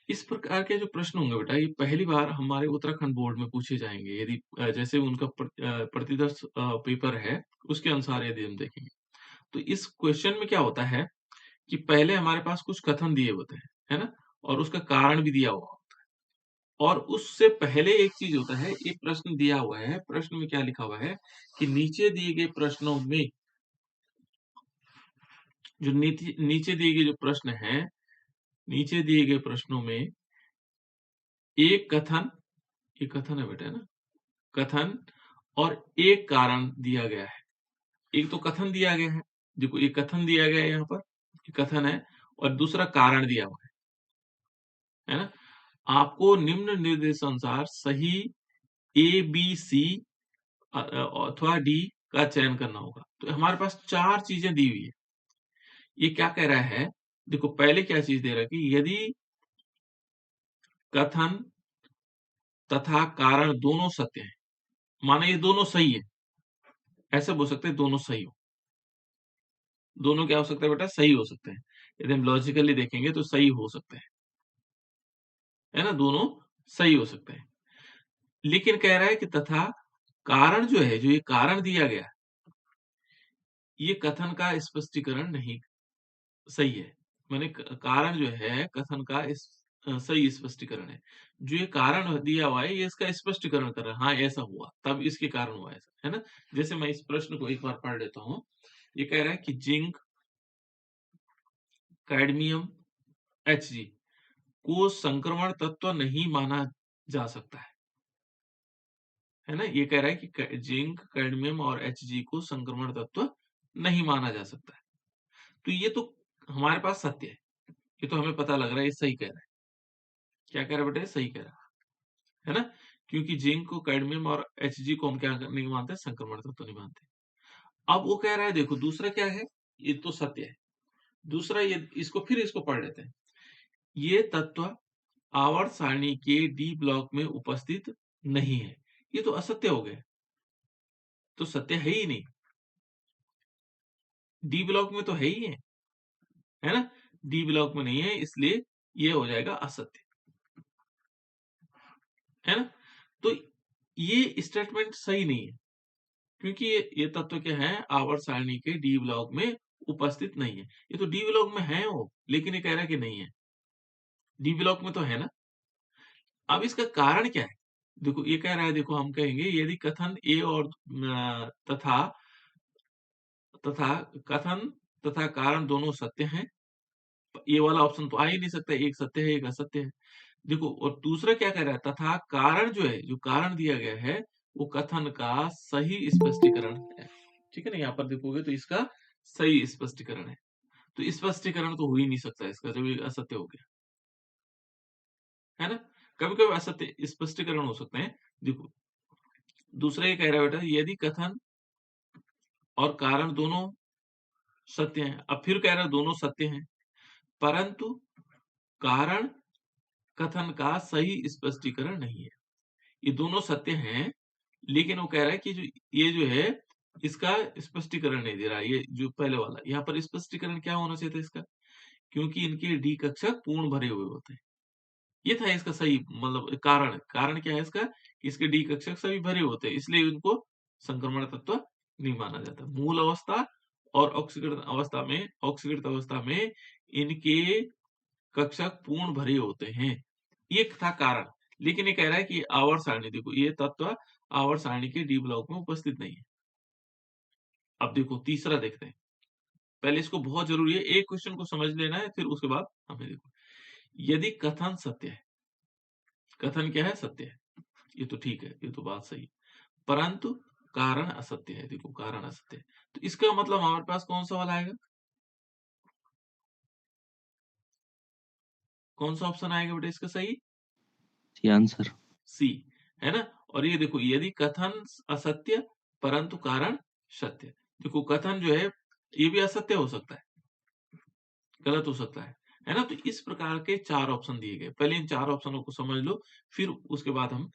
इस प्रकार के जो प्रश्न होंगे बेटा, ये पहली बार हमारे उत्तराखंड बोर्ड में पूछे जाएँगे। यदि जैसे उनका प्रतिदर्श पेपर है, उसके अनुसार यदि हम देखेंगे। तो इस क्वेश्चन में क्या होता है कि पहले हमारे पास कुछ कथन दिए होते हैं, है ना? और उसका कारण भी दिया हुआ, और उससे पहले एक चीज़ होता है, एक प्रश्न दिया हुआ है, प्रश्न में क्या लिखा हुआ है कि नीचे दिए गए प्रश्नों में जो नीचे दिए गए जो प्रश्न हैं, नीचे दिए गए प्रश्नों में एक कथन, ये कथन है बेटा, है ना? कथन और एक कारण दिया गया है। एक तो कथन दिया गया है, देखो एक कथन दिया गया है यहाँ पर, ये कथन है, और दूसरा कारण दिया हुआ है ना? आपको निम्न निर्देशानुसार सही ए, बी, सी अथवा डी का चयन करना होगा। तो हमारे पास 4 चीज़ें दी हुई है। ये क्या कह रहा है? देखो पहले क्या चीज़ दे रहा है कि यदि कथन तथा कारण दोनों सत्य हैं, माने ये दोनों सही है, ऐसा बोल सकते हैं दोनों सही हो। दोनों क्या हो सकता है बेटा? सही हो सकते हैं। यदि हम लॉजिकली देखेंगे तो सही हो सकते हैं, है ना? दोनों सही हो सकते हैं। लेकिन कह रहा है कि तथा कारण जो है, जो ये कारण दिया गया, ये कथन का स्पष्टीकरण नहीं सही है। माने कारण जो है कथन का सही स्पष्टीकरण है। जो ये कारण दिया हुआ है, ये इसका स्पष्टीकरण कर रहा है। हाँ, ऐसा हुआ, तब इसके कारण हुआ ऐसा, है ना? जैसे मैं इस प्रश्न को एक बार पढ़ लेता हूँ। ये कह रहा है कि जिंक, कैडमियम, Hg को संक्रमण तत्व नहीं माना जा सकता है ना? ये कह रहा है कि जिंक, कैडमियम और Hg को संक्रमण तत्व नहीं माना जा सकता है। तो ये तो हमारे पास सत्य है। ये तो हमें पता लग रहा है, ये सही कह रहा है। क्या कह रहा है बेटा? ये सही कह रहा है ना? क्योंकि जिंक को, कैडमियम और Hg को हम क्या नहीं मानते? संक्रमण तत्व नहीं मानते। अब वो कह रहा है, देखो दूसरा क्या है? ये तो सत्य है। दूसरा, ये इसको पढ़ लेते हैं। ये तत्व आवर्त सारणी के डी ब्लॉक में उपस्थित नहीं है। ये तो असत्य हो गया, तो सत्य है ही नहीं। डी ब्लॉक में तो है ही है ना? डी ब्लॉक में नहीं है, इसलिए ये हो जाएगा असत्य, है ना? तो ये स्टेटमेंट सही नहीं है, क्योंकि ये तत्व क्या है? आवर्त सारणी के डी ब्लॉक में उपस्थित नहीं है। ये तो डी ब्लॉक में है वो, लेकिन ये कह रहा है कि नहीं है। डी ब्लॉक में तो है ना? अब इसका कारण क्या है? देखो ये कह रहा है, देखो हम कहेंगे यदि कथन ए और तथा तथा कथन तथा कारण दोनों सत्य हैं, ये वाला ऑप्शन तो आ ही नहीं सकता, एक सत्य है, एक असत्य है। देखो, और दूसरा क्या कह रहा है? तथा कारण जो है, जो कारण दिया गया है, वो कथन का सही स्पष्टीकरण है। ठीक है ना? यहाँ पर देखोगे तो इसका सही स्पष्टीकरण है। तो स्पष्टीकरण तो हो ही नहीं सकता इसका, जब ये असत्य हो गया, है ना? कभी-कभी असत्य स्पष्टीकरण हो सकते हैं। देखो, दूसरा ये कह रहा है बेटा, यदि कथन और कारण दोनों सत्य हैं। अब फिर कह रहा है दोनों सत्य हैं, परंतु कारण कथन का सही स्पष्टीकरण नहीं है। ये दोनों सत्य हैं, लेकिन वो कह रहा है कि जो ये जो है, इसका स्पष्टीकरण नहीं दे रहा है। ये जो पहले वाला, यहाँ पर स्पष्टीकरण क्या होना चाहिए था इसका? क्योंकि इनके डी कक्षक पूर्ण भरे हुए होते हैं। ये था इसका सही मतलब कारण। कारण क्या है इसका? कि इसके डी कक्षक सभी भरे होते हैं, इसलिए इनको संक्रमण तत्व नहीं माना जाता। मूल अवस्था और ऑक्सीकृत अवस्था में इनके कक्षक पूर्ण भरे होते हैं। ये था कारण। लेकिन ये कह रहा है कि आवर्त सारणी, देखो ये तत्व आवर्त सारणी के डी ब्लॉक में उपस्थित नहीं है। अब देखो तीसरा देखते हैं। पहले इसको बहुत जरूरी है, एक क्वेश्चन को समझ लेना है, फिर उसके बाद हमें देखो। यदि कथन सत्य है, कथन क्या है? सत्य है, ये तो ठीक है, ये तो बात सही है। परंतु कारण असत्य है। देखो कारण असत्य है, तो इसका मतलब हमारे पास कौन सा वाला आएगा? कौन सा ऑप्शन आएगा बेटा इसका सही? C answer. सी, है ना? और ये देखो, यदि कथन असत्य परंतु कारण सत्य। देखो कथन जो है, ये भी असत्य हो सकता है, गलत हो सकता है ना? तो इस प्रकार के 4 ऑप्शन दिए गए। पहले इन 4 ऑप्शनों को समझ लो, फिर उसके बाद हम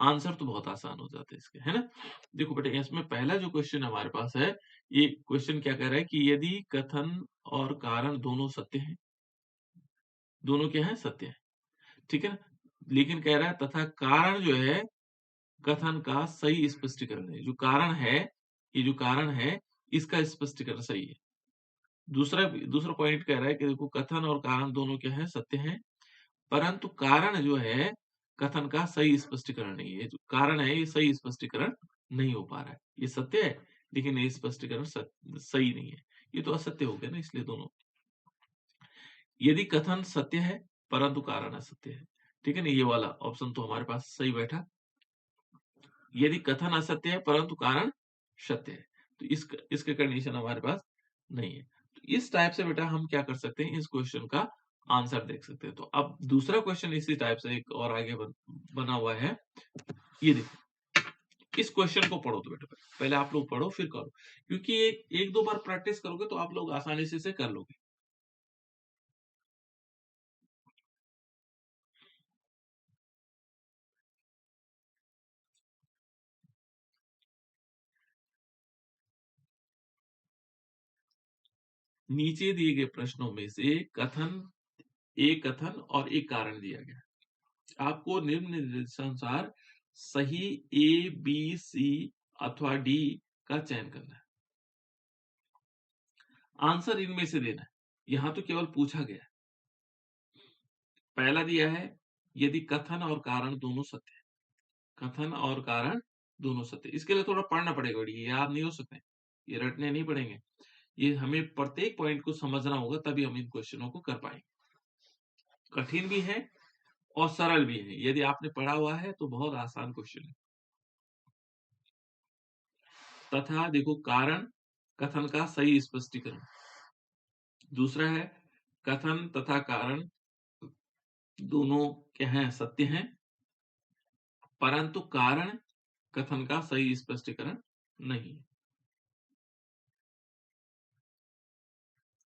आंसर तो बहुत आसान हो जाते हैं इसके, है ना? देखो बेटा, इसमें पहला जो क्वेश्चन हमारे पास है, ये क्वेश्चन क्या कह रहा है कि यदि कथन और कारण दोनों सत्य हैं, दोनों क्या है? सत्य है। ठीक है ना? लेकिन कह रहा है तथा कारण जो है कथन का सही स्पष्टीकरण है। जो कारण है, ये जो कारण है, इसका स्पष्टीकरण सही है। दूसरा दूसरा पॉइंट कह रहा है कि देखो कथन और कारण दोनों क्या है? सत्य हैं, परंतु कारण जो है कथन का सही स्पष्टीकरण नहीं है। जो कारण है ये सही स्पष्टीकरण नहीं हो पा रहा है। ये सत्य है, लेकिन ये स्पष्टीकरण सही नहीं है। ये तो असत्य हो गया ना, इसलिए दोनों। यदि कथन सत्य है, परंतु कारण असत्य है। ठीक है ना? ये वाला ऑप्शन तो हमारे पास सही बैठा। यदि कथन असत्य है, परंतु कारण सत्य है, तो इसके कंडीशन हमारे पास नहीं है। तो इस टाइप से बेटा हम क्या कर सकते हैं, इस क्वेश्चन का आंसर देख सकते हैं। तो अब दूसरा क्वेश्चन इसी टाइप से एक और आगे बना हुआ है। ये देखो, इस क्वेश्चन को पढ़ो तो बेटा, पहले आप लोग पढ़ो फिर करो, क्योंकि एक दो बार प्रैक्टिस करोगे तो आप लोग आसानी से इसे कर लोगे। नीचे दिए गए प्रश्नों में से एक कथन और एक कारण दिया गया। आपको निम्न निर्देशानुसार सही ए, बी, सी अथवा डी का चयन करना है। आंसर इनमें से देना है। यहां तो केवल पूछा गया है। पहला दिया है, यदि कथन और कारण दोनों सत्य है। कथन और कारण दोनों सत्य। इसके लिए थोड़ा पढ़ना पड़ेगा, ये याद नहीं हो सकते, ये रटने नहीं पड़ेंगे। ये हमें प्रत्येक पॉइंट को समझना होगा, तभी हम इन क्वेश्चनों को कर पाएंगे। कठिन भी है और सरल भी है। यदि आपने पढ़ा हुआ है तो बहुत आसान क्वेश्चन है। तथा देखो, कारण कथन का सही स्पष्टीकरण। दूसरा है, कथन तथा कारण दोनों क्या हैं? सत्य हैं, परंतु कारण कथन का सही स्पष्टीकरण नहीं है।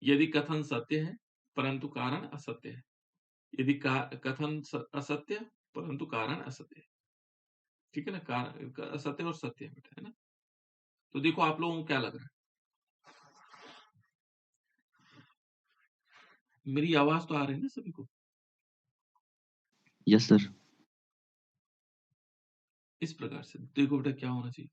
यदि कथन सत्य है परंतु कारण असत्य है। यदि कथन असत्य परंतु कारण असत्य है। ठीक है ना? असत्य और सत्य है बेटा, है ना? तो देखो आप लोगों को क्या लग रहा है? मेरी आवाज तो आ रही है ना सभी को? Yes sir. इस प्रकार से देखो बेटा क्या होना चाहिए।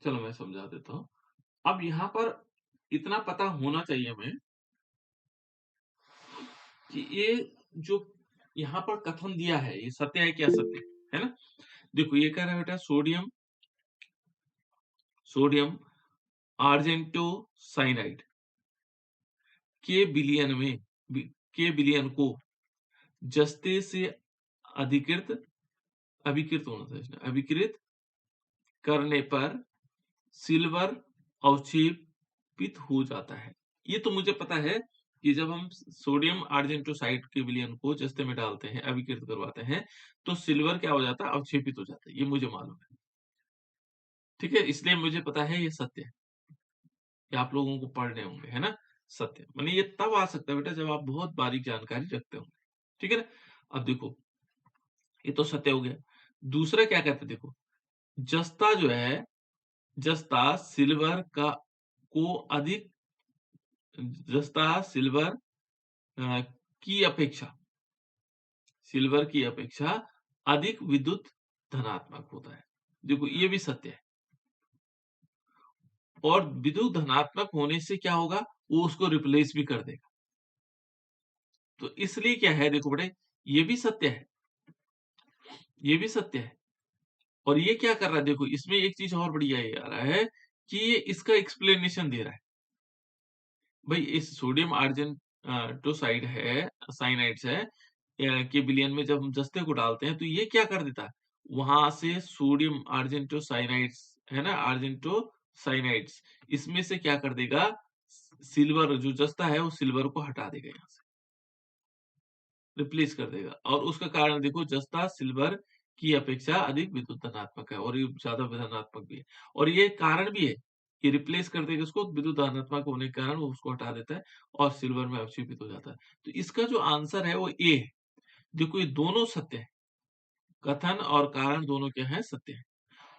चलो मैं समझा देता हूं। अब यहाँ पर इतना पता होना चाहिए हमें कि ये जो यहाँ पर कथन दिया है, ये सत्य है कि असत्य है ना? देखो ये कह रहा है बेटा, सोडियम सोडियम आर्जेंटो साइनाइड के बिलियन को जस्ते से अधिकृत अभिकृत होना था इसने, अभिकृत करने पर सिल्वर अवक्षेपित हो जाता है। ये तो मुझे पता है कि जब हम सोडियम आर्जेंटोसाइड के विलयन को जस्ते में डालते हैं, अभिकृत करवाते हैं, तो सिल्वर क्या हो जाता है? अवक्षेपित हो जाता है। ये मुझे मालूम है। ठीक है, इसलिए मुझे पता है ये सत्य है। ये आप लोगों को पढ़ने होंगे, है ना? सत्य माने ये तब आ सकता है बेटा जब आप बहुत बारीक जानकारी रखते होंगे। ठीक है ना? अब देखो, ये तो सत्य हो गया। दूसरा क्या कहते हैं देखो, जस्ता जो है, जस्ता सिल्वर का को अधिक जस्ता सिल्वर अ, की अपेक्षा सिल्वर की अपेक्षा अधिक विद्युत धनात्मक होता है। देखो ये भी सत्य है। और विद्युत धनात्मक होने से क्या होगा? वो उसको रिप्लेस भी कर देगा। तो इसलिए क्या है देखो बेटे, ये भी सत्य है, ये भी सत्य है। और ये क्या कर रहा है देखो, इसमें एक चीज और बढ़िया ये आ रहा है कि ये इसका एक्सप्लेनेशन दे रहा है। भाई इस सोडियम आर्जेंटोसाइड है, साइनाइड्स है, के विलयन में जब हम जस्ते को डालते हैं तो ये क्या कर देता है? वहां से सोडियम आर्जेंटोसाइनाइड्स है ना, आर्जेंटोसाइनाइड्स, इसमें से क्या कर देगा? सिल्वर जो जस्ता है वो सिल्वर को हटा देगा, यहाँ से रिप्लेस कर देगा। और उसका कारण देखो, जस्ता सिल्वर की अपेक्षा अधिक विद्युत धनात्मक है और ये ज्यादा धनात्मक भी है। और ये कारण भी है कि रिप्लेस कर देगा उसको, विद्युत धनात्मक होने के कारण वो उसको हटा देता है और सिल्वर में अवक्षेपित हो जाता है। तो इसका जो आंसर है वो ए है। देखो ये दोनों सत्य है, कथन और कारण दोनों क्या है, सत्य है।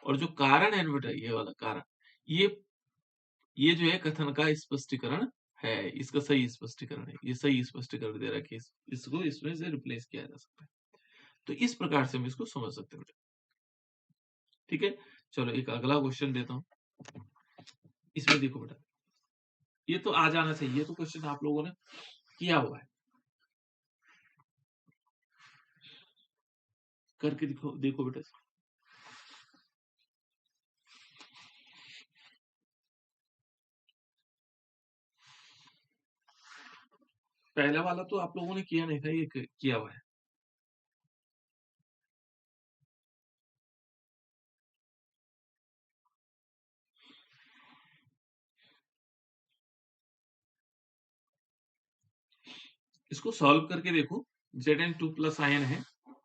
और जो कारण है बेटा, ये वाला कारण, ये जो है कथन का स्पष्टीकरण है, इसका सही स्पष्टीकरण है, ये सही स्पष्टीकरण दे रहा है कि इसको इसमें से रिप्लेस किया जा सकता है। तो इस प्रकार से हम इसको समझ सकते हैं बेटा। ठीक है, चलो एक अगला क्वेश्चन देता हूं। इसमें देखो बेटा, ये तो आ जाना चाहिए, ये तो क्वेश्चन आप लोगों ने किया हुआ है, करके देखो देखो बेटा। पहला वाला तो आप लोगों ने किया नहीं था, ये किया हुआ है। इसको सॉल्व करके देखो। Zn2 प्लस आयन है,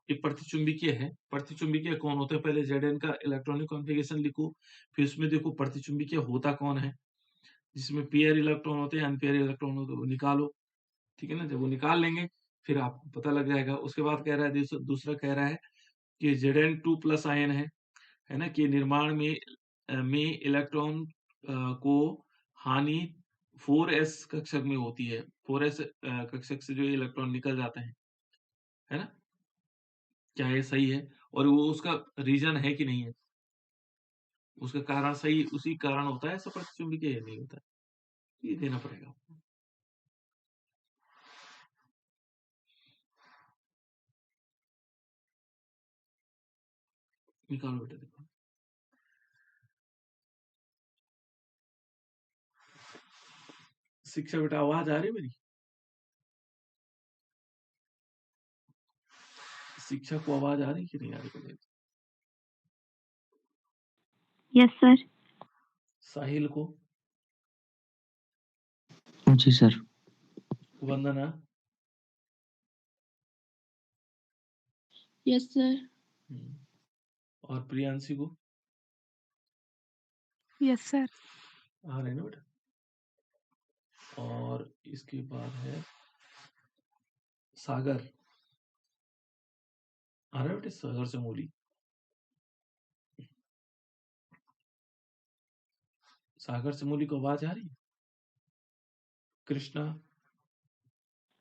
ये प्रतिचुंबकीय है। प्रतिचुंबकीय कौन होते हैं, पहले Zn का इलेक्ट्रॉनिक कॉन्फ़िगरेशन लिखो, फिर उसमें देखो प्रतिचुंबकीय होता कौन है, जिसमें पेयर इलेक्ट्रॉन होते हैं, अनपेयर इलेक्ट्रॉन होते हैं, वो निकालो। ठीक है ना, जब वो निकाल लेंगे फिर आपको पता लग जाएगा। उसके बाद कह रहा है, दूसरा कह रहा है कि Zn2 प्लस आयन है ना, कि निर्माण में इलेक्ट्रॉन को हानि 4s कक्षक में होती है। 4s कक्षक से जो इलेक्ट्रॉन निकल जाते हैं, है ना, क्या ये सही है? और वो उसका रीजन है कि नहीं है, उसका कारण सही उसी कारण होता है ऐसा प्रतिचुंबकीय, नहीं होता है, ये देना पड़ेगा आपको। निकालो बेटा, देखो। शिक्षा बेटा, आवाज आ रही है मेरी? शिक्षा को आवाज आ रही कि नहीं आ रही पहले? Yes sir. साहिल को? जी सर। वंदना? Yes sir. और प्रियांशी को? Yes sir. आ रहे ना बेटा? और इसके बाद है सागर, आ रहा है बेटे? सागर चमोली, सागर चमोली को आवाज आ रही है? Krishna?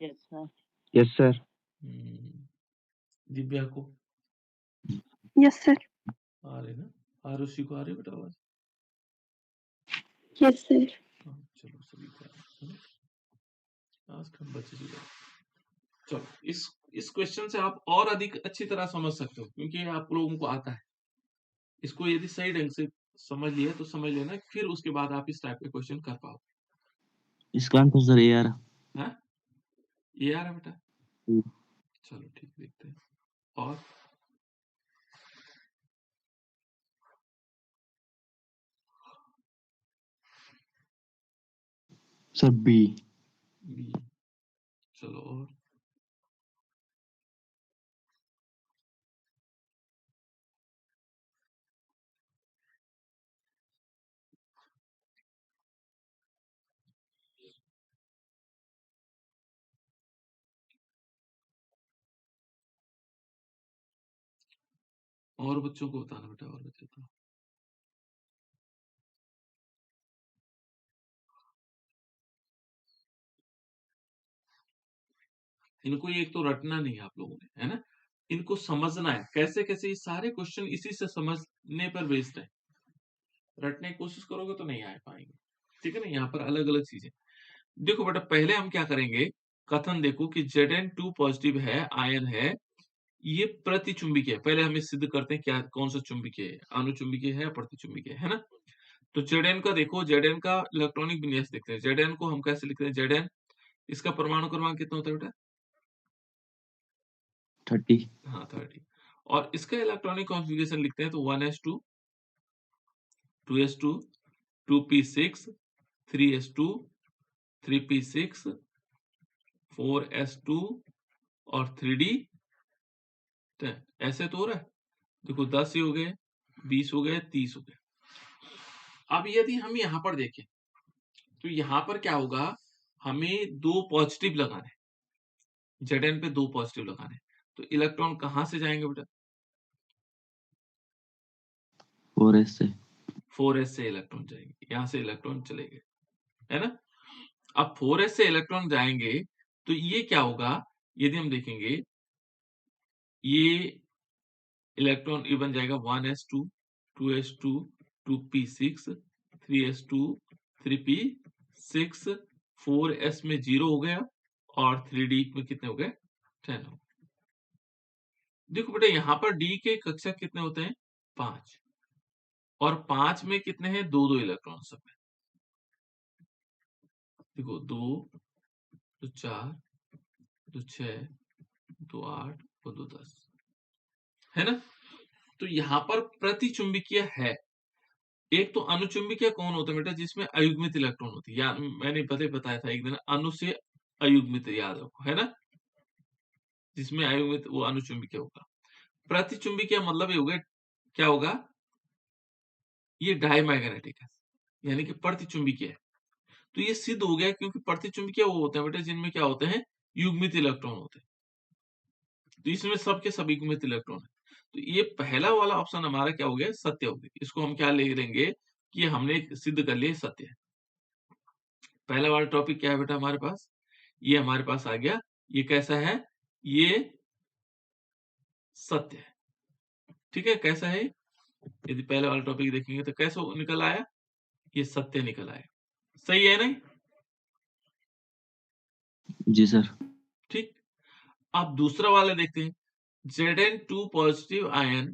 Yes sir. Yes sir. Divya को? Yes sir. आ रहे ना? आरुषि को आ रही है बेटा आवाज? Yes sir. हाँ, चलो सभी को आ रही है ना? आज का बच ही गया। चलो इस क्वेश्चन से आप और अधिक अच्छी तरह समझ सकते हो, क्योंकि ये आप लोगों को आता है। इसको यदि सही ढंग से समझ लिया तो समझ लेना, फिर उसके बाद आप इस टाइप के क्वेश्चन कर पाओ। इसका आंसर सर ये आ रहा। हाँ, ये आ रहा बेटा? चलो ठीक, देखते हैं। और सर बी। बी, चलो। और बच्चों को बताना बेटा, और बच्चे तो इनको एक तो रटना नहीं है आप लोगों ने, है ना, इनको समझना है कैसे कैसे। ये सारे क्वेश्चन इसी से समझने पर बेस्ड है। रटने की कोशिश करोगे तो नहीं आ पाएंगे। ठीक है ना, यहाँ पर अलग अलग चीजें देखो बेटा। पहले हम क्या करेंगे, कथन देखो कि Zn2 पॉजिटिव है, आयन है, ये प्रतिचुंबकीय है। पहले हम सिद्ध करते हैं क्या, कौन सा चुंबकीय है, अनुचुंबकीय है या प्रतिचुंबकीय है ना। तो Zn का देखो, Zn का इलेक्ट्रॉनिक विन्यास देखते हैं। Zn को हम कैसे लिखते हैं, Zn इसका परमाणु क्रमांक कितना होता है बेटा? 30। हाँ, 30। और इसका इलेक्ट्रॉनिक कॉन्फ़िगरेशन लिखते हैं तो 1s2, 2s2, 2p6, 3s2, 3p6, 4s2 और 3d10। ऐसे तो हो रहा है, देखो 10 ही हो गए, 20 हो गए, 30 हो गए। अब यदि हम यहाँ पर देखें तो यहाँ पर क्या होगा, हमें 2 पॉजिटिव लगाने, Zn पे 2 पॉजिटिव लगाने। तो इलेक्ट्रॉन कहाँ से जाएंगे बेटा? 4s से 4s से इलेक्ट्रॉन जाएंगे, यहाँ से इलेक्ट्रॉन चले गए, है ना। अब 4s से इलेक्ट्रॉन जाएंगे तो ये क्या होगा, यदि हम देखेंगे ये इलेक्ट्रॉन ये बन जाएगा 1s2 2s2 2p6 3s2 3p6 4s में 0 हो गया और 3d में कितने हो गए 10 हो गए। देखो बेटा यहाँ पर d के कक्षक कितने होते हैं 5 और 5 में कितने हैं 2 इलेक्ट्रॉन सब में। देखो 2 2 4 2 6 2 8 और 2 10, है ना। तो यहाँ पर प्रतिचुंबकीय है। एक तो अनुचुंबकीय कौन होता है बेटा, जिसमें अयुग्मित इलेक्ट्रॉन होती है, या मैंने पहले बताया था एक दिन, अणु से अयुग्मित याद रखो, है ना। जिसमें अयुग्मित वो अनुचुंबकीय होगा। प्रतिचुंबकीय मतलब ये हो गया, क्या होगा, ये डायमैग्नेटिक है, यानी कि प्रतिचुंबकीय है। तो ये सिद्ध हो गया क्योंकि प्रतिचुंबकीय वो होते हैं बेटा जिनमें क्या होते हैं युग्मित इलेक्ट्रॉन होते हैं। तो इसमें सबके सब युग्मित इलेक्ट्रॉन है। तो ये पहला वाला ऑप्शन हमारा क्या हो गया, सत्य हो गया। इसको हम क्या ले लेंगे कि हमने सिद्ध कर लिया सत्य है। पहला वाला टॉपिक क्या है बेटा हमारे पास, ये हमारे पास आ गया। ये कैसा है, ये सत्य है, ठीक है। कैसा है, यदि पहले वाला टॉपिक देखेंगे तो कैसा निकल आया, ये सत्य निकल आया। सही है नहीं, जी सर। ठीक। अब दूसरा वाला देखते हैं। Zn2 पॉजिटिव आयन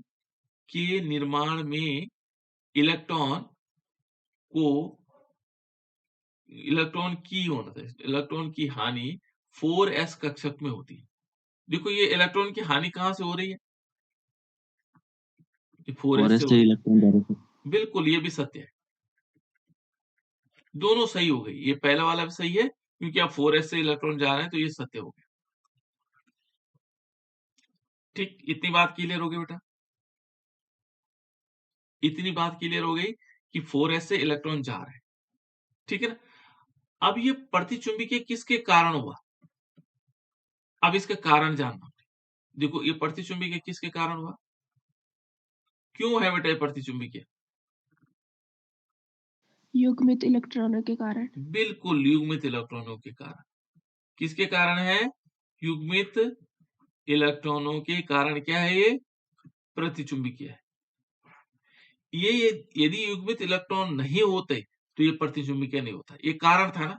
के निर्माण में इलेक्ट्रॉन की हानि 4s कक्षक में होती है। देखो ये इलेक्ट्रॉन की हानि कहां से हो रही है, ये 4s 4s से हो से रही इलेक्ट्रॉन जा रहे सर। है। बिल्कुल ये भी सत्य है, दोनों सही हो गई। ये पहला वाला भी सही है क्योंकि अब 4s से इलेक्ट्रॉन जा रहे हैं, तो ये सत्य हो गया। ठीक, इतनी बात क्लियर हो गई बेटा, इतनी बात क्लियर हो गई कि 4s से इलेक्ट्रॉन जा रहे हैं, ठीक है ना। अब ये प्रतिचुंबकीय किसके कारण हुआ, अब इसका कारण जानना। देखो ये प्रतिचुंबकीय किसके कारण हुआ, क्यों है बेटा ये प्रतिचुंबकीय, युग्मित इलेक्ट्रॉनों के कारण। बिल्कुल युग्मित इलेक्ट्रॉनों के कारण। किसके कारण है, युग्मित इलेक्ट्रॉनों के कारण। क्या है ये, प्रतिचुंबकीय है। ये यदि युग्मित इलेक्ट्रॉन नहीं होते तो ये प्रतिचुंबकीय नहीं होता, ये कारण था ना।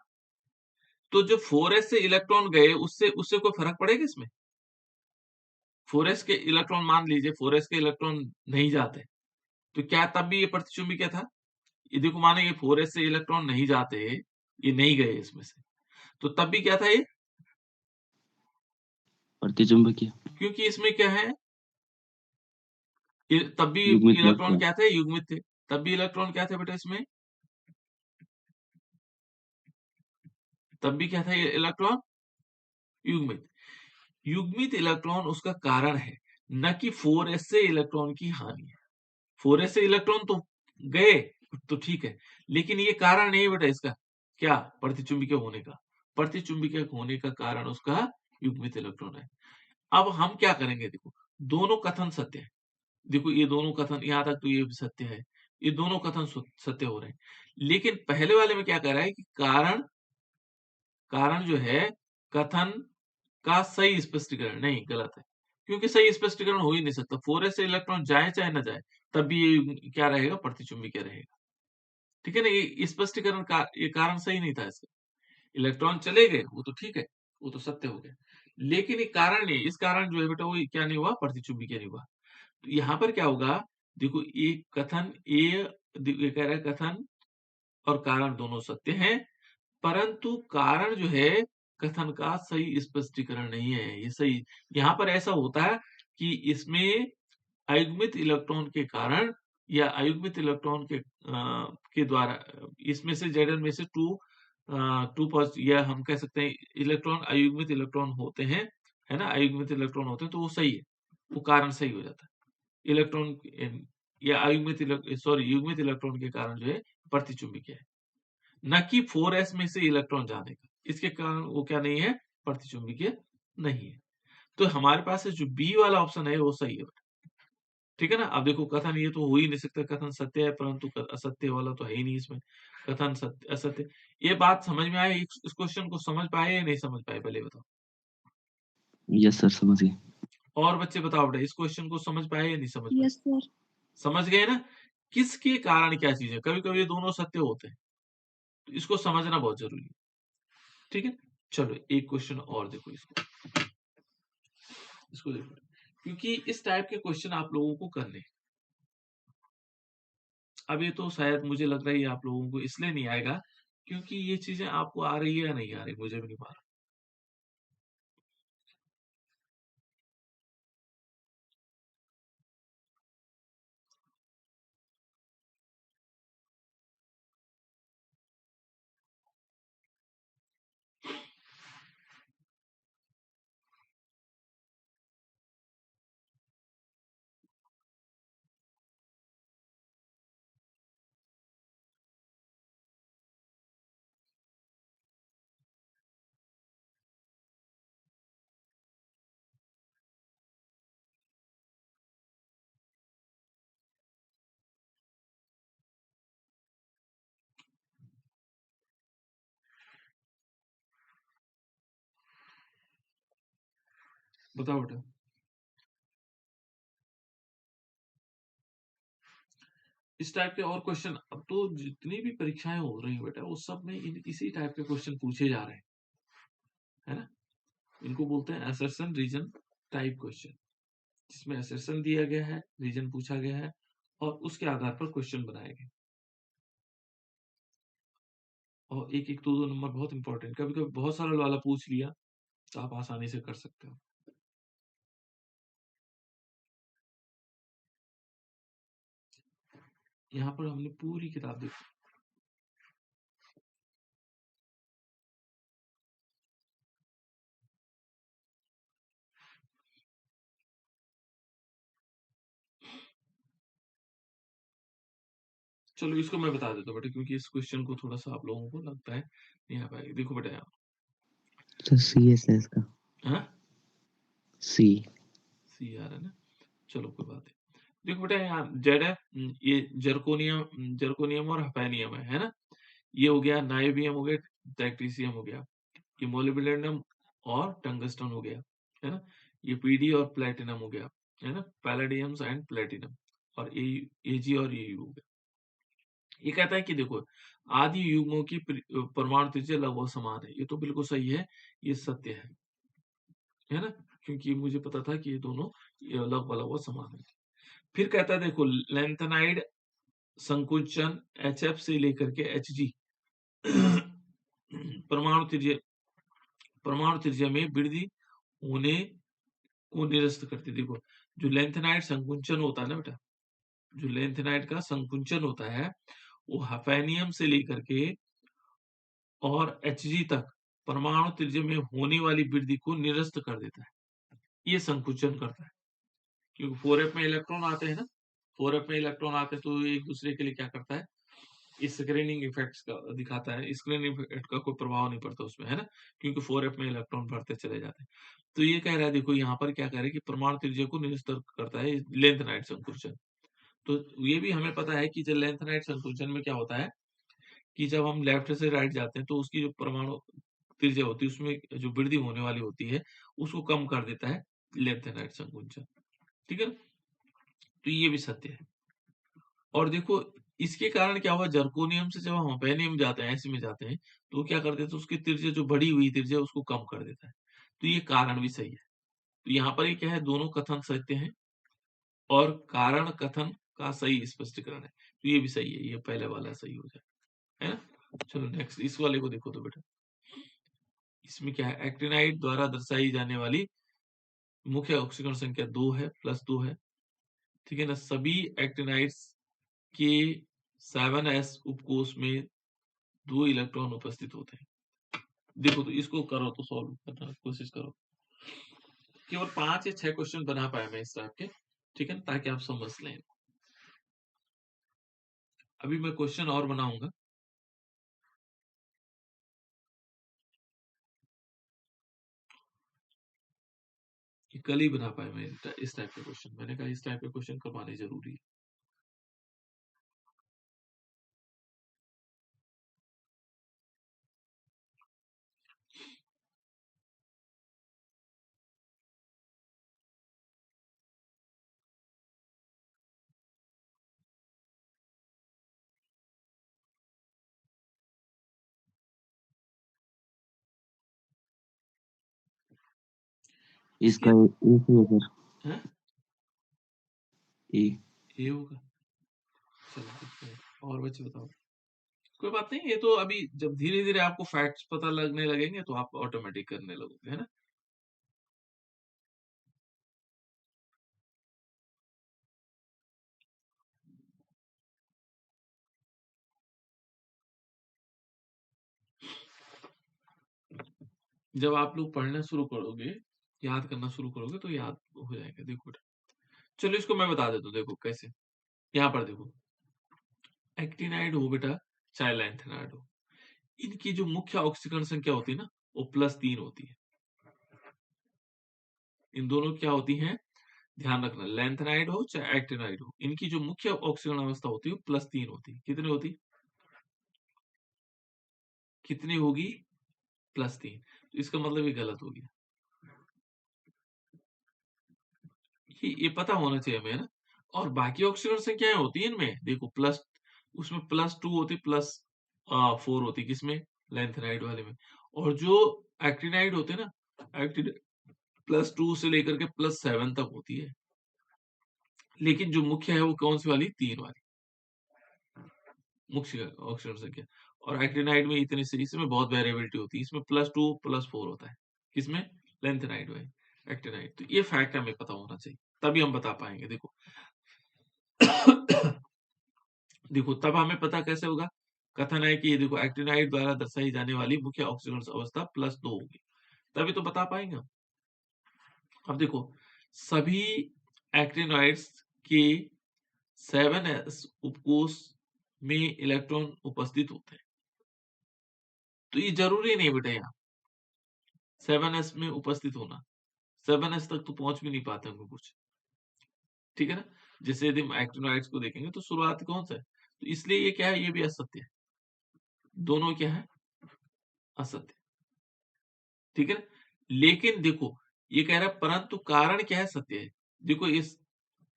तो जो 4s से इलेक्ट्रॉन गए उससे उससे कोई फर्क पड़ेगा इसमें, 4s के इलेक्ट्रॉन मान लीजिए 4s के इलेक्ट्रॉन नहीं जाते तो क्या तब भी ये प्रतिचुंबकीय था। ये देखो माने ये 4s से इलेक्ट्रॉन नहीं जाते, ये नहीं गए इसमें से, तो तब भी क्या था ये, प्रतिचुंबकीय क्योंकि इसमें क्या है, तब भी युग्मित इलेक्ट्रॉन इलेक्ट्रॉन। क्या थे, युग्मित थे। तब भी इलेक्ट्रॉन क्या थे बेटा इसमें, तब भी क्या था ये इलेक्ट्रॉन युग्मित। युग्मित इलेक्ट्रॉन उसका कारण है, न कि 4s से इलेक्ट्रॉन की हानि है। 4s से इलेक्ट्रॉन तो गए तो ठीक है, लेकिन ये कारण नहीं है बेटा इसका, क्या, प्रतिचुंबकीय होने का। प्रतिचुंबकीय होने का कारण उसका युग्मित इलेक्ट्रॉन है। अब हम क्या करेंगे, देखो दोनों कथन सत्य है। देखो ये दोनों कथन, यहां तक तो ये भी सत्य है, ये दोनों कथन सत्य हो रहे हैं। लेकिन पहले वाले में क्या कह रहा है कि कारण कारण जो है कथन का सही स्पष्टीकरण नहीं, गलत है। क्योंकि सही स्पष्टीकरण हो ही नहीं सकता, 4s से इलेक्ट्रॉन जाए चाहे ना जाए तब भी ये क्या रहेगा, प्रतिचुंबकीय रहेगा, ठीक है ना। ये स्पष्टीकरण का ये कारण सही नहीं था इसका। इलेक्ट्रॉन चले गए वो तो ठीक है, वो तो सत्य हो गया, लेकिन ये कारण नहीं, इस कारण जो है बेटा वो क्या नहीं हुआ, प्रतिचुंबकीय नहीं हुआ। तो यहाँ पर क्या होगा, देखो ये कथन ये कह रहा है कथन और कारण दोनों सत्य हैं, परंतु कारण जो है कथन का सही स्पष्टीकरण नहीं है। ये सही, यहाँ पर ऐसा होता है कि इसमें अयुग्मित इलेक्ट्रॉन के कारण या अयुग्मित इलेक्ट्रॉन के द्वारा इसमें से Zn में से टू पॉजिटिव, या हम कह सकते हैं इलेक्ट्रॉन अयुग्मित इलेक्ट्रॉन होते हैं, है ना, अयुग्मित इलेक्ट्रॉन होते हैं तो वो सही है, वो कारण सही हो जाता है। इलेक्ट्रॉन या युग्मित इलेक्ट्रॉन के कारण जो है प्रतिचुंबकीय है, न कि 4s में से इलेक्ट्रॉन जाने का। इसके कारण वो क्या नहीं है, प्रतिचुंबकीय नहीं है। तो हमारे पास जो बी वाला ऑप्शन है वो सही है। ठीक है ना? अब देखो कथन ये तो हो ही नहीं सकता, कथन सत्य है परंतु असत्य वाला तो है ही नहीं इसमें। कथन सत्य असत्य, ये बात समझ में आई? इस क्वेश्चन को समझ पाए या नहीं समझ पाए पहले बताओ? यस सर, समझ गए। और बच्चे बताओ बेटा, इस क्वेश्चन को समझ पाए या नहीं समझ पाए? Yes sir. समझ गए ना? किसके कारण क्या चीज है? कभी कभी ये दोनों सत्य होते हैं, तो इसको समझना बहुत जरूरी है। ठीक है, चलो एक क्वेश्चन और देखो, इसको देखो, क्योंकि इस टाइप के क्वेश्चन आप लोगों को करने हैं। अब ये तो शायद मुझे लग रहा है ये आप लोगों को इसलिए नहीं आएगा क्योंकि ये चीजें आपको आ रही है या नहीं आ रही, मुझे भी नहीं मालूम। बताओ बेटा। इस टाइप के और क्वेश्चन अब तो जितनी भी परीक्षाएं हो रही हैं बेटा, वो सब में इसी टाइप के क्वेश्चन पूछे जा रहे हैं, है ना? इनको बोलते हैं असर्शन रीजन टाइप क्वेश्चन, जिसमें असर्शन दिया गया है, रीजन पूछा गया है और उसके आधार पर क्वेश्चन बनाए गए। और एक एक दो दो नंबर बहुत इंपॉर्टेंट, कभी कभी बहुत सरल वाला पूछ लिया तो आप आसानी से कर सकते हो। यहाँ पर हमने पूरी किताब देखी। चलो इसको मैं बता देता हूँ बेटा, क्योंकि इस क्वेश्चन को थोड़ा सा आप लोगों को लगता है नहीं आ पाएगा। देखो बेटा यहाँ, सर सी एस एस का हाँ सी। सी आ रहा है ना, चलो कोई बात नहीं। देखो बेटा यहाँ जेड है, ये जर्कोनियम, जर्कोनियम और हफेनियम है ना? ये हो गया, नायोबियम हो गया, टैक्टीसियम हो गया, ये मोलिब्डेनम और टंगस्टन हो गया, है ना? ये पीडी और प्लेटिनम हो गया, है ना? पैलेडियम एंड प्लेटिनम, और एजी और यू हो गया। ये कहता है कि देखो आदि युग्मों की परमाणु त्रिज्या लगभग समान है, ये तो बिल्कुल सही है, ये सत्य है ना? क्योंकि मुझे पता था कि ये दोनों लगभग लगभग समान है। फिर कहता है देखो लेंथेनाइड संकुचन एचएफ से लेकर के एचजी परमाणु त्रिज्या में वृद्धि होने को निरस्त करती है। देखो जो लेंथेनाइड संकुचन होता है ना बेटा, जो लेंथेनाइड का संकुचन होता है वो हफेनियम से लेकर के और एचजी तक परमाणु त्रिज्या में होने वाली वृद्धि को निरस्त कर देता है, ये संकुचन करता है। क्योंकि 4f में इलेक्ट्रॉन आते हैं ना, 4f में इलेक्ट्रॉन आते हैं तो एक दूसरे के लिए क्या करता है, स्क्रीनिंग इफेक्ट्स का दिखाता है। स्क्रीनिंग इफेक्ट का कोई प्रभाव नहीं पड़ता उसमें, है ना? क्योंकि 4f में इलेक्ट्रॉन बढ़ते चले जाते हैं। तो ये कह रहा है देखो यहाँ पर क्या कह रहा है कि परमाणु त्रिज्या को निरस्त करता है लेंथेनाइड संकुचन। तो ये भी हमें पता है कि जब लेंथेनाइड संकुचन में क्या होता है कि जब हम लेफ्ट से राइट जाते हैं तो उसकी जो परमाणु त्रिज्या होती है उसमें जो वृद्धि होने वाली होती है उसको कम कर देता है लेंथेनाइड संकुचन। ठीक है, तो ये भी सत्य है। और देखो इसके कारण क्या हुआ, जर्कोनियम से जब हम हफेनियम जाते हैं, ऐसे में जाते हैं, तो क्या कर देता है उसकी त्रिज्या जो बढ़ी हुई त्रिज्या उसको कम कर देता है। तो ये कारण भी सही है। तो यहाँ पर ये क्या है, दोनों कथन सत्य हैं और कारण कथन का सही स्पष्टीकरण है, तो ये भी सही है, ये पहले वाला सही हो जाए, है ना? चलो नेक्स्ट इस वाले को देखो तो बेटा, इसमें क्या है, एक्टिनाइड द्वारा दर्शाई जाने वाली मुख्य ऑक्सीकरण संख्या 2 है, +2 है। ठीक है ना? सभी एक्टिनाइड्स के 7s उपकोष में 2 इलेक्ट्रॉन उपस्थित होते हैं। देखो तो इसको करो तो सॉल्व करने की कोशिश करो। केवल 5 या 6 क्वेश्चन बना पाया मैं इस टाइप के, ठीक है, ताकि आप समझ लें। अभी मैं क्वेश्चन और बनाऊंगा। कि कल ही बना पाए मैं इस टाइप के क्वेश्चन। मैंने कहा इस टाइप के क्वेश्चन करवाने जरूरी है। इसका ए से है सर, हैं? ए। ये होगा। चलो देखते हैं। और बच्चे बताओ। कोई बात नहीं, ये तो अभी जब धीरे धीरे आपको फैक्ट्स पता लगने लगेंगे तो आप ऑटोमेटिक करने लगोगे, है ना। जब आप लोग पढ़ना शुरू करोगे, याद करना शुरू करोगे तो याद हो जाएगा। देखो चलो इसको मैं बता देता हूँ, देखो कैसे। यहाँ पर देखो, एक्टिनाइड हो बेटा चाहे लैंथेनाइड हो, इनकी जो मुख्य ऑक्सीकरण संख्या होती है ना, वो +3 होती है। इन दोनों क्या होती है, ध्यान रखना, लैंथेनाइड हो चाहे एक्टिनाइड हो, इनकी जो मुख्य ऑक्सीकरण अवस्था होती है वो +3 होती है। कितनी होती, कितनी होगी, +3। तो इसका मतलब ये गलत हो गया। ये पता होना चाहिए हमें, है ना। और बाकी ऑक्सीकरण संख्याएं होती है इनमें, देखो प्लस, उसमें +2 होती, +4 होती, किसमें, लैंथेनाइड वाले में। और जो एक्टिनाइड होते हैं ना, एक्टिनाइड +2 से लेकर के +7 तक होती है। लेकिन जो मुख्य है वो कौन सी वाली, 3 वाली मुख्य ऑक्सीकरण संख्या। और एक्टिनाइड में इतनी सी, इसमें बहुत वेरिएबिलिटी होती है, इसमें +2 +4 होता है, किसमें, लेंथेनाइड में, एक्टिनाइड। तो ये फैक्ट हमें पता होना चाहिए, तभी हम बता पाएंगे। देखो देखो तब हमें पता कैसे होगा, कथन है कि देखो एक्टिनाइड द्वारा दर्शाई जाने वाली मुख्य ऑक्सीकरण अवस्था +2 होगी, तभी तो बता पाएंगे हम। अब देखो, सभी एक्टिनॉइड्स के 7s उपकोष में इलेक्ट्रॉन उपस्थित होते हैं। तो ये जरूरी नहीं बेटा, यहाँ 7s में उपस्थित होना, 7s तक तो पहुंच भी नहीं पाते होंगे कुछ, ठीक है ना। जैसे यदि हम एक्टिनॉइड्स को देखेंगे तो शुरुआत कौन सा है, तो इसलिए ये क्या है, ये भी असत्य है, दोनों क्या है, असत्य, ठीक है ना। लेकिन देखो, ये कह रहा है परंतु कारण क्या है, सत्य है। देखो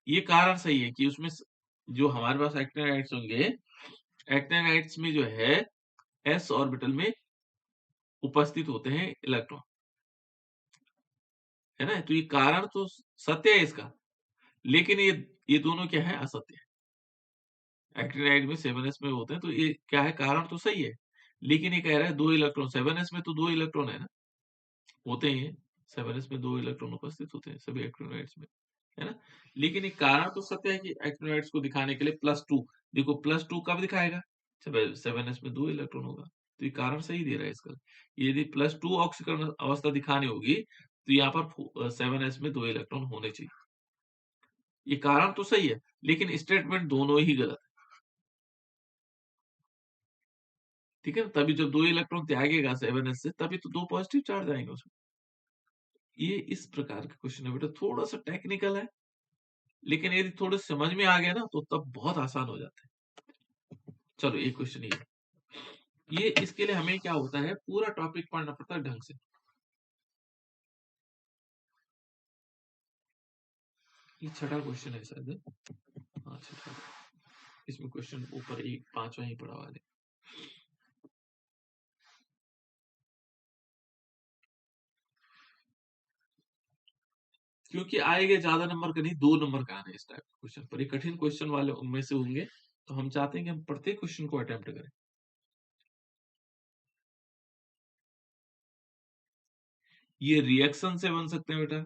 ये कारण सही है कि उसमें जो हमारे पास एक्टिनाइड्स होंगे, एक्टिनाइड्स में जो है s ऑर्बिटल में उपस्थित होते हैं इलेक्ट्रॉन, है ना। तो ये कारण तो सत्य है इसका, लेकिन ये दोनों क्या है, असत्य है। एक्टिनाइड में 7s में होते हैं, तो ये क्या है, कारण तो सही है, लेकिन ये कह रहा है 2 इलेक्ट्रॉन, 7s में तो 2 इलेक्ट्रॉन है ना, होते ही हैं, 7s में 2 इलेक्ट्रॉन उपस्थित होते हैं सभी एक्टिनाइड्स में, है ना। लेकिन एक कारण तो सत्य है कि एक्टिनाइड्स को दिखाने के लिए +2, देखो +2 कब दिखाएगा, जब 7s में 2 इलेक्ट्रॉन होगा। तो ये कारण सही दे रहा है इसका। यदि +2 ऑक्सीकरण अवस्था दिखानी होगी तो यहाँ पर 7s में 2 इलेक्ट्रॉन होने चाहिए। ये कारण तो सही है, लेकिन स्टेटमेंट दोनों ही गलत है, ठीक है ना। तभी जब 2 इलेक्ट्रॉन त्यागेगा 7s से, तभी तो 2 पॉजिटिव चार्ज आएंगे उसमें। ये इस प्रकार का क्वेश्चन है बेटा, थोड़ा सा टेक्निकल है, लेकिन यदि थोड़े समझ में आ गया ना तो तब बहुत आसान हो जाता है। चलो एक क्वेश्चन ये इसके लिए हमें क्या होता है, पूरा टॉपिक पढ़ना पड़ता है ढंग से। ये छठा क्वेश्चन है शायद, हाँ छठा। इसमें क्वेश्चन ऊपर एक 5वां ही पड़ा वाले। क्योंकि आएंगे ज्यादा नंबर का नहीं, 2 नंबर का आना है इस टाइप के क्वेश्चन पर, ये कठिन क्वेश्चन वाले उनमें से होंगे, तो हम चाहते हैं कि हम प्रत्येक क्वेश्चन को अटेम्प्ट करें। ये रिएक्शन से बन सकते हैं बेटा,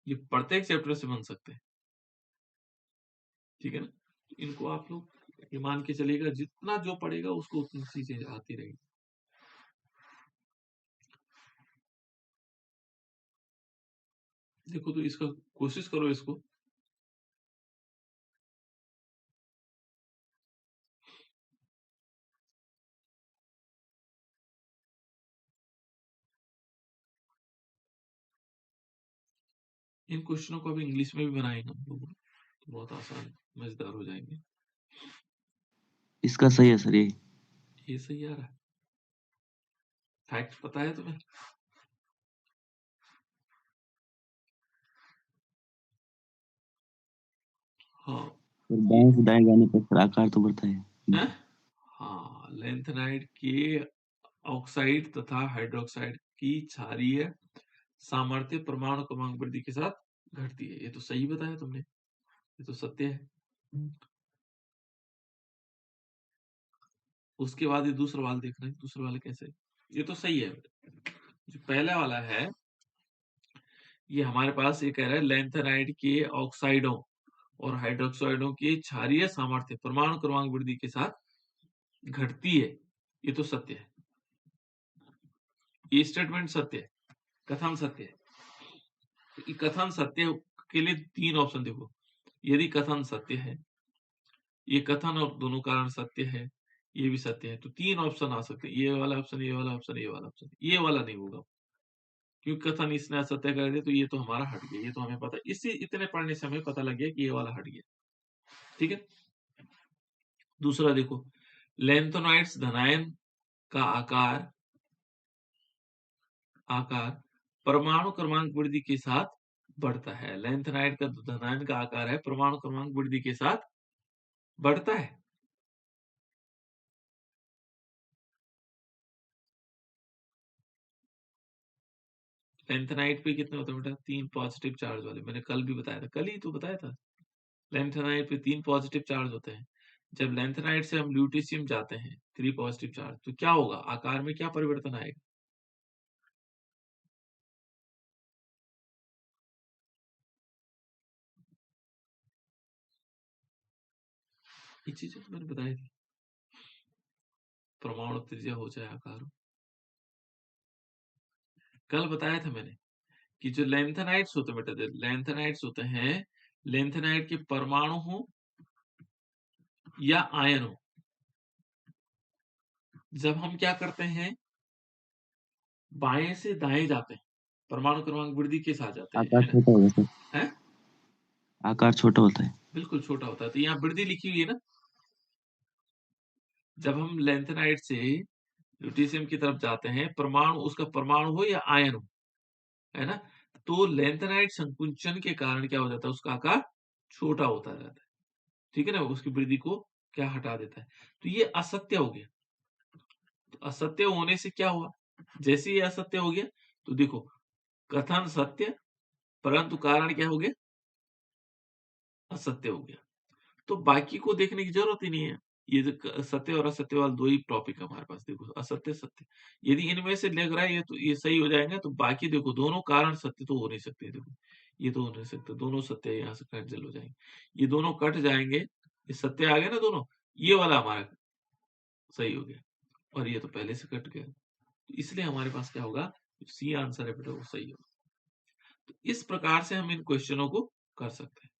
ये प्रत्येक चैप्टर से बन सकते हैं, ठीक है ना। तो इनको आप लोग ये मान के चलिएगा, जितना जो पढ़ेगा उसको उतनी चीजें आती रहेगी। देखो तो इसका कोशिश करो इसको, इन क्वेश्चनों को अभी इंग्लिश में भी बनाएंगे हम लोग, तो बहुत आसान मजेदार हो जाएंगे। इसका सही है सर ये। ये सही आ रहा है। फैक्ट पता है तुम्हें? हाँ और ये बाएं से दाएं जाने पर सर आकार तो बढ़ता है। है। हाँ, लैंथेनाइड के ऑक्साइड तथा हाइड्रोक्साइड की क्षारीय सामर्थ्य परमाणु क्रमांक वृद्धि के साथ घटती है। ये तो सही बताया तुमने, ये तो सत्य है। उसके बाद ये दूसरा वाला देख रहे हैं, दूसरा वाला कैसे? ये तो सही है। जो पहला वाला है, ये हमारे पास ये कह रहा है लैंथेनाइड के ऑक्साइडों और हाइड्रोक्साइडों के क्षारीय सामर्थ्य परमाणु क्रमांक वृद्धि के साथ घटती है। ये तो सत्य है, ये स्टेटमेंट सत्य है, कथन सत्य है। तो कथन सत्य के लिए 3 ऑप्शन देखो। यदि कथन सत्य है, ये कथन और दोनों कारण सत्य है, ये भी सत्य है, तो 3 ऑप्शन आ सकते हैं। ये वाला ऑप्शन, ये वाला ऑप्शन, ये वाला ऑप्शन। ये वाला नहीं होगा, क्योंकि कथन इसने असत्य कर दिया, तो ये तो हमारा हट गया। ये तो हमें पता, इसी इतने पढ़ने से हमें पता लग गया कि ये वाला हट गया। ठीक है। दूसरा देखो, लैंथेनाइड्स धनायन का आकार परमाणु क्रमांक वृद्धि के साथ बढ़ता है। लैंथेनाइड का धनायन का आकार है, परमाणु क्रमांक वृद्धि के साथ बढ़ता है। लैंथेनाइड पे कितने होते हैं बेटा? 3 पॉजिटिव चार्ज वाले। मैंने कल भी बताया था, कल ही तो बताया था। लैंथेनाइड पे 3 पॉजिटिव चार्ज होते हैं। जब लैंथेनाइड से हम ल्यूटेशियम जाते हैं 3 पॉजिटिव चार्ज, तो क्या होगा? आकार में क्या परिवर्तन आएगा? ये चीजें तो मैंने बताई थी। परमाणु त्रिज्या हो चाहे आकार हो, कल बताया था मैंने कि जो लैंथेनाइड्स होते हैं बेटा, लैंथेनाइड्स होते हैं, लैंथेनाइड के परमाणु हो या आयन हो, जब हम क्या करते हैं, बाएं से दाएं जाते हैं, परमाणु क्रमांक वृद्धि के साथ जाते हैं, आकार है ना? छोटा होगा सर। है, आकार छोटा होता है। बिल्कुल छोटा होता है। तो यहाँ वृद्धि लिखी हुई है ना। जब हम लैंथेनाइड से ल्यूटेशियम की तरफ जाते हैं, परमाणु, उसका परमाणु हो या आयन हो, है ना, तो लैंथेनाइड संकुंचन के कारण क्या हो जाता है? उसका आकार छोटा होता जाता है। ठीक है ना, उसकी वृद्धि को क्या हटा देता है। तो ये असत्य हो गया। तो असत्य होने से क्या हुआ? जैसे ये असत्य हो गया, तो देखो, कथन सत्य, परंतु कारण क्या हो गया? असत्य हो गया। तो बाकी को देखने की जरूरत ही नहीं है। ये जो सत्य और असत्य वाले 2 ही टॉपिक है हमारे पास। देखो, असत्य सत्य, यदि इनमें से लग रहा है ये, तो ये सही हो जाएगा। तो बाकी देखो, दोनों कारण सत्य तो हो नहीं सकते। देखो, ये तो हो नहीं सकते, दोनों सत्य यहाँ से कैंसिल हो जाएंगे, ये दोनों कट जाएंगे, ये सत्य आ गया ना दोनों, ये वाला हमारा सही हो गया, और ये तो पहले से कट गया। तो इसलिए हमारे पास क्या होगा? सी आंसर है बेटा, वो सही होगा। तो इस प्रकार से हम इन क्वेश्चनों को कर सकते हैं।